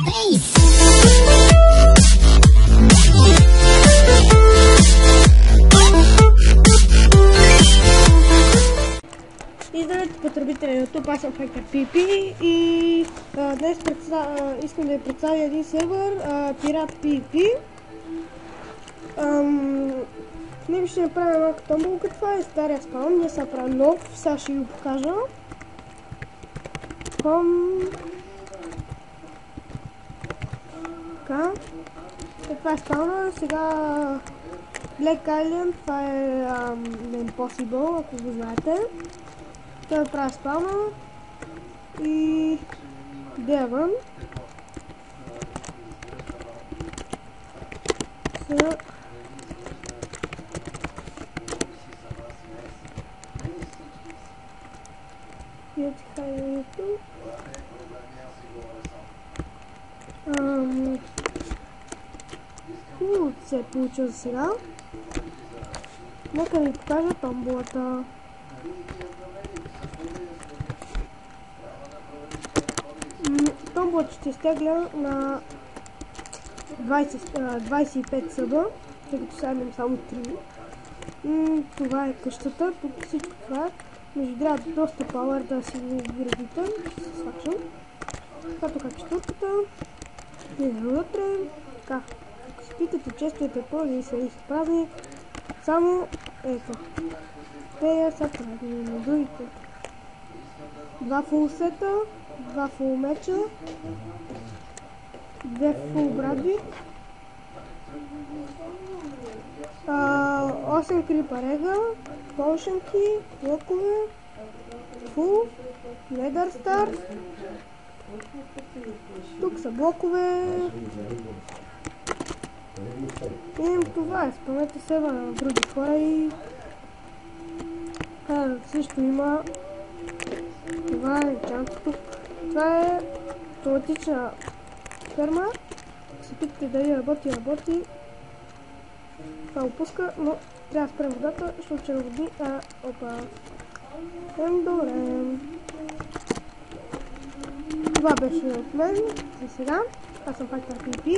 И здравейте, потребители на YouTube, аз съм Hacker PP и днес искам да ви представя един сервер, Pirate PvP. Ние ще направим малко томболка, това е стария спаун, ние сега правим нов, сега ще ви покажа. Така, това е спауна, сега Black Island, това е Impossible, ако го знаете. Той прави спауна и Девън. Сега хубаво се е получил за сега. Нека ви покажа томболата. Томболата ще изтегля на 25 съба, тъй като сега имам само 3. Това е къщата, тук всичко това е. Между трябва доста пауър да си го градите, ще се свачам. Така тук е четвърката. Влизаме вътре. Така, ако си питате често е пепъл или се празни, само ето. Те са празни на другите. 2 фул сета, 2 фул меча, 2 фул брадви, 8 крипарега, полшенки, блокове, фул, недър стар. Тук са блокове. И това е, спомнете се на други хора и също има. Това е чанто тук. Това е автоматична ферма. Ако се питате дали работи. Това опуска, но трябва да спрем водата, защото ще води. Опа. Добре. Това беше от мен за сега. Аз съм Hacker PP.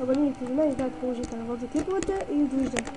Абонирайте за мен и дайте положителен вот за клиповете и довиждане.